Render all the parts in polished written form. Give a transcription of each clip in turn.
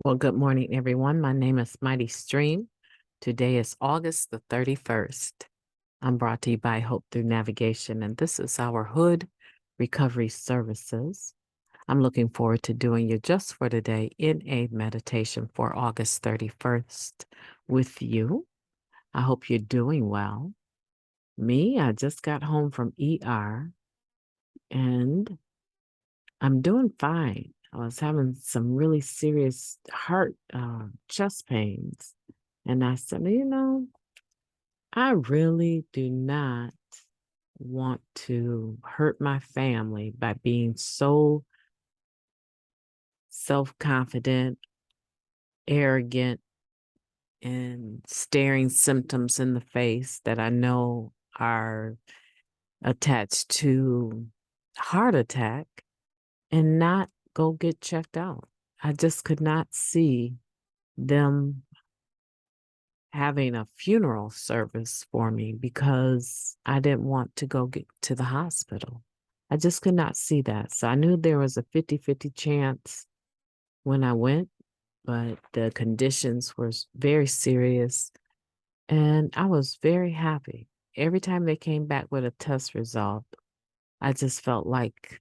Well, good morning, everyone. My name is MightyStream. Today is August the 31st. I'm brought to you by Hope Through Navigation, and this is our H.O.D Recovery Services. I'm looking forward to doing your Just for Today in a meditation for August 31st with you. I hope you're doing well. Me, I just got home from ER, and I'm doing fine. I was having some really serious chest pains. And I said, I really do not want to hurt my family by being so self-confident, arrogant, and staring symptoms in the face that I know are attached to heart attack and not go get checked out. I just could not see them having a funeral service for me because I didn't want to go get to the hospital. I just could not see that. So I knew there was a 50-50 chance when I went, but the conditions were very serious and I was very happy. Every time they came back with a test result, I just felt like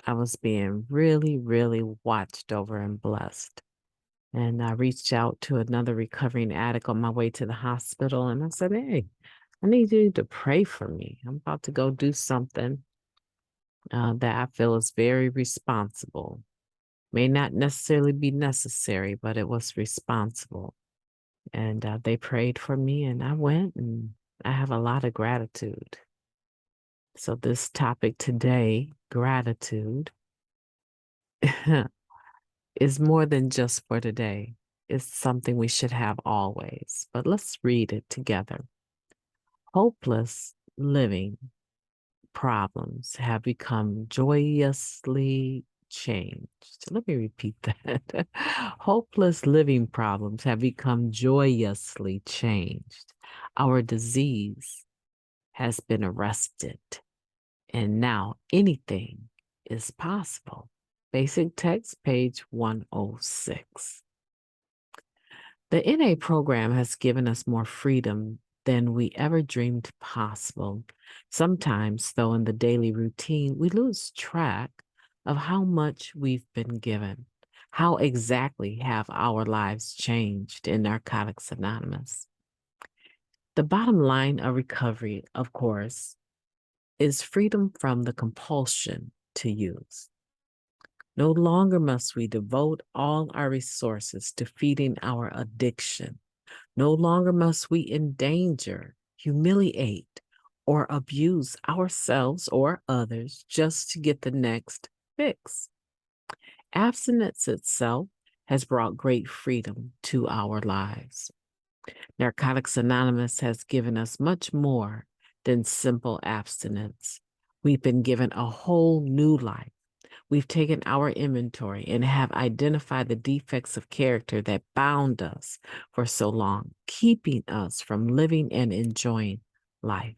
I was being really, really watched over and blessed. And I reached out to another recovering addict on my way to the hospital. And I said, hey, I need you to pray for me. I'm about to go do something that I feel is very responsible. May not necessarily be necessary, but it was responsible. And they prayed for me, and I went, and I have a lot of gratitude. So, this topic today, gratitude, is more than just for today. It's something we should have always. But let's read it together. Hopeless living problems have become joyously changed. Let me repeat that. Hopeless living problems have become joyously changed. Our disease has been arrested, and now anything is possible. Basic text, page 106. The NA program has given us more freedom than we ever dreamed possible. Sometimes, though, in the daily routine, we lose track of how much we've been given. How exactly have our lives changed in Narcotics Anonymous? The bottom line of recovery, of course, is freedom from the compulsion to use. No longer must we devote all our resources to feeding our addiction. No longer must we endanger, humiliate, or abuse ourselves or others just to get the next fix. Abstinence itself has brought great freedom to our lives. Narcotics Anonymous has given us much more than simple abstinence. We've been given a whole new life. We've taken our inventory and have identified the defects of character that bound us for so long, keeping us from living and enjoying life.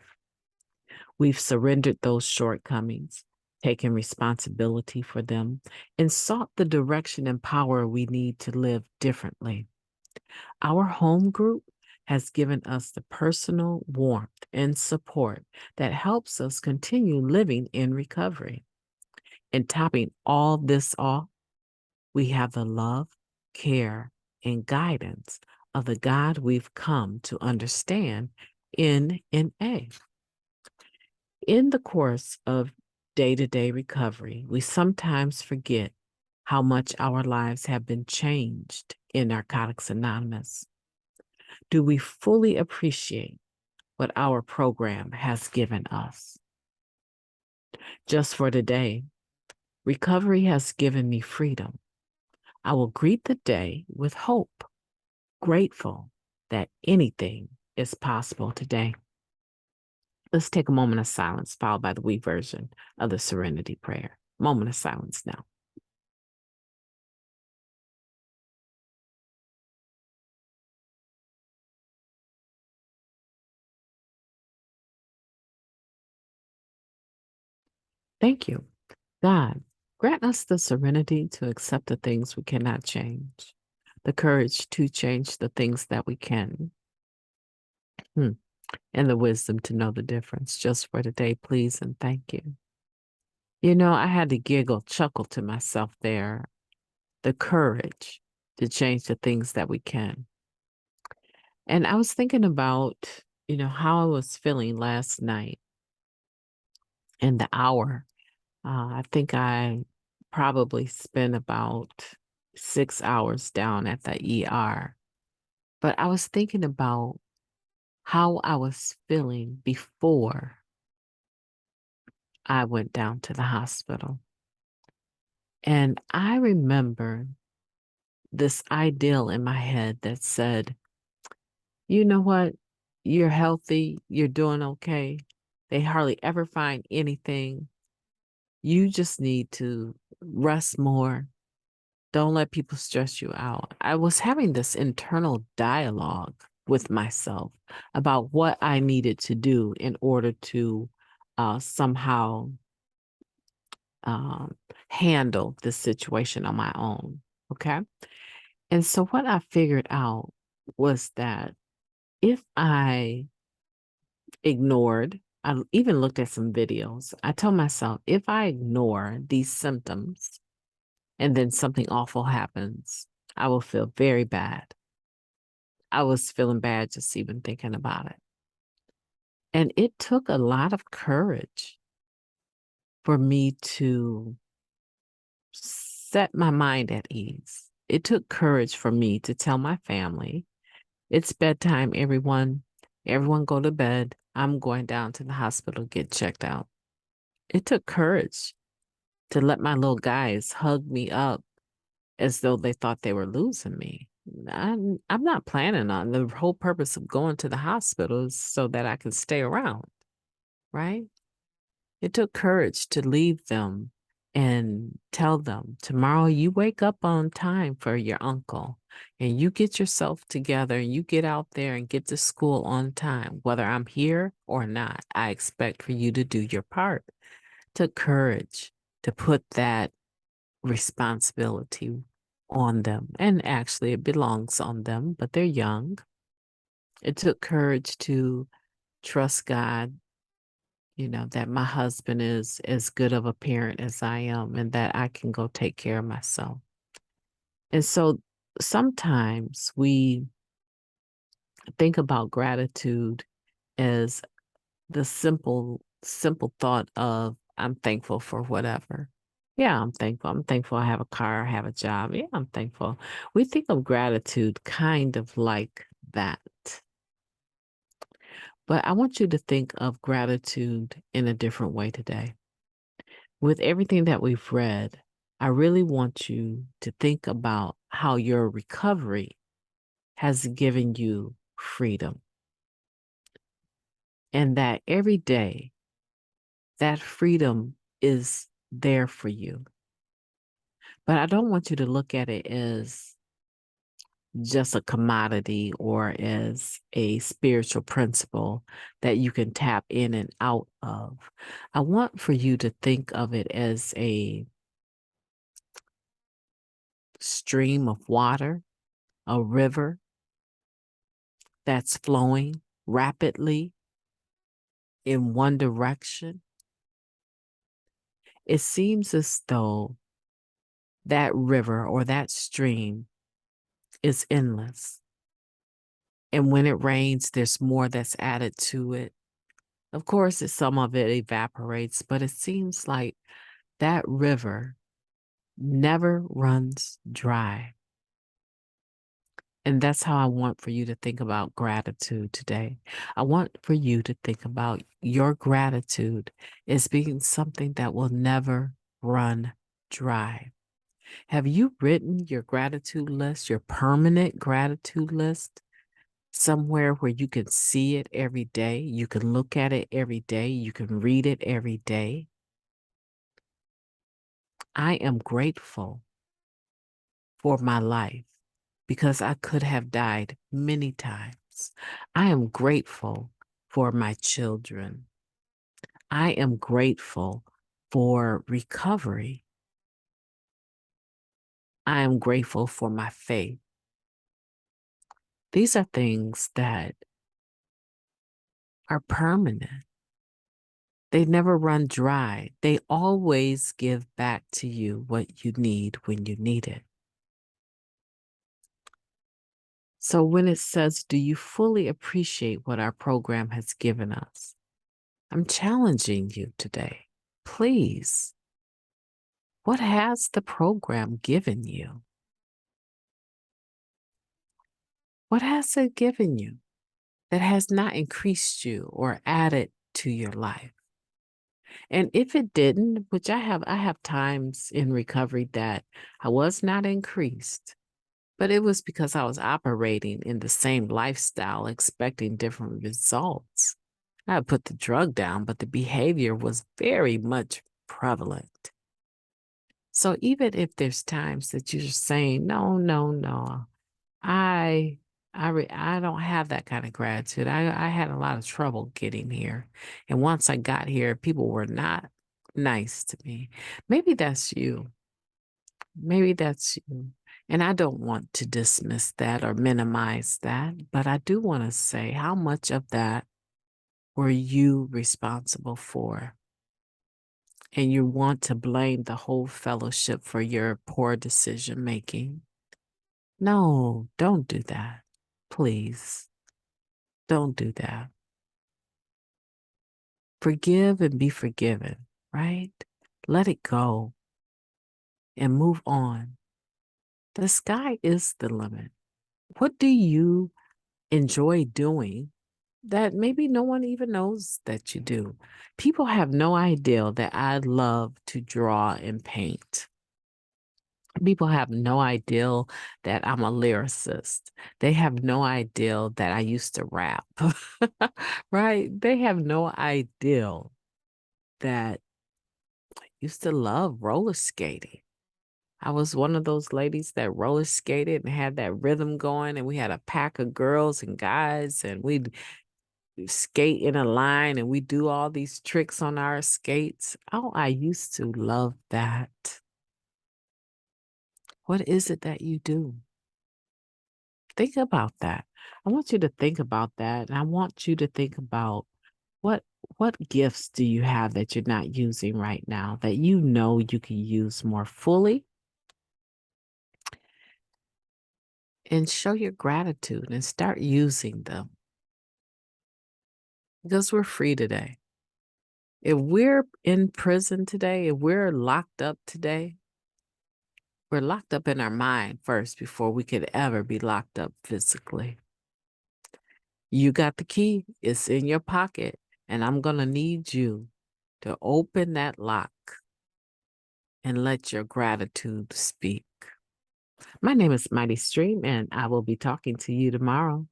We've surrendered those shortcomings, taken responsibility for them, and sought the direction and power we need to live differently. Our home group has given us the personal warmth and support that helps us continue living in recovery. And topping all this off, we have the love, care, and guidance of the God we've come to understand in NA. In the course of day-to-day recovery, we sometimes forget how much our lives have been changed in Narcotics Anonymous. Do we fully appreciate what our program has given us? Just for today, recovery has given me freedom. I will greet the day with hope, grateful that anything is possible today. Let's take a moment of silence, followed by the we version of the Serenity Prayer. Moment of silence now. Thank you. God, grant us the serenity to accept the things we cannot change, the courage to change the things that we can, and the wisdom to know the difference. Just for today, please and thank you. I had to giggle, chuckle to myself there. The courage to change the things that we can. And I was thinking about, how I was feeling last night and the hour. I think I probably spent about 6 hours down at the ER. But I was thinking about how I was feeling before I went down to the hospital. And I remember this ideal in my head that said, you know what? You're healthy. You're doing okay. They hardly ever find anything. You just need to rest more. Don't let people stress you out. I was having this internal dialogue with myself about what I needed to do in order to somehow um, handle this situation on my own. Okay. And so what I figured out was that if I ignored, I even looked at some videos. I told myself, if I ignore these symptoms and then something awful happens, I will feel very bad. I was feeling bad just even thinking about it. And it took a lot of courage for me to set my mind at ease. It took courage for me to tell my family, it's bedtime, everyone. Everyone go to bed. I'm going down to the hospital to get checked out. It took courage to let my little guys hug me up as though they thought they were losing me. I'm not planning on the whole purpose of going to the hospital is so that I can stay around, right? It took courage to leave them and tell them, tomorrow you wake up on time for your uncle and you get yourself together and you get out there and get to school on time. Whether I'm here or not, I expect for you to do your part. It took courage to put that responsibility on them. And actually, it belongs on them, but they're young. It took courage to trust God, that my husband is as good of a parent as I am and that I can go take care of myself. And so sometimes we think about gratitude as the simple thought of, I'm thankful for whatever. Yeah, I'm thankful. I'm thankful I have a car, I have a job. Yeah, I'm thankful. We think of gratitude kind of like that. But I want you to think of gratitude in a different way today. With everything that we've read, I really want you to think about how your recovery has given you freedom. And that every day, that freedom is there for you. But I don't want you to look at it as just a commodity or as a spiritual principle that you can tap in and out of. I want for you to think of it as a stream of water, a river that's flowing rapidly in one direction. It seems as though that river or that stream is endless. And when it rains, there's more that's added to it. Of course, some of it evaporates, but it seems like that river never runs dry. And that's how I want for you to think about gratitude today. I want for you to think about your gratitude as being something that will never run dry. Have you written your gratitude list, your permanent gratitude list, somewhere where you can see it every day? You can look at it every day. You can read it every day. I am grateful for my life because I could have died many times. I am grateful for my children. I am grateful for recovery. I am grateful for my faith. These are things that are permanent. They never run dry. They always give back to you what you need when you need it. So when it says, do you fully appreciate what our program has given us? I'm challenging you today. Please, what has the program given you? What has it given you that has not increased you or added to your life? And if it didn't, which I have times in recovery that I was not increased, but it was because I was operating in the same lifestyle, expecting different results. I put the drug down, but the behavior was very much prevalent. So even if there's times that you're saying, no, no, no, I don't have that kind of gratitude. I had a lot of trouble getting here. And once I got here, people were not nice to me. Maybe that's you. Maybe that's you. And I don't want to dismiss that or minimize that, but I do want to say, how much of that were you responsible for? And you want to blame the whole fellowship for your poor decision making? No, don't do that. Please, don't do that. Forgive and be forgiven, right? Let it go and move on. The sky is the limit. What do you enjoy doing that maybe no one even knows that you do? People have no idea that I love to draw and paint. People have no idea that I'm a lyricist. They have no idea that I used to rap, right? They have no idea that I used to love roller skating. I was one of those ladies that roller skated and had that rhythm going, and we had a pack of girls and guys, and we'd skate in a line and we do all these tricks on our skates. Oh, I used to love that. What is it that you do? Think about that. I want you to think about that. And I want you to think about what what gifts do you have that you're not using right now that you know you can use more fully, and show your gratitude and start using them because we're free today. If we're in prison today, if we're locked up today, we're locked up in our mind first before we could ever be locked up physically. You got the key, it's in your pocket, and I'm going to need you to open that lock and let your gratitude speak. My name is MightyStream, and I will be talking to you tomorrow.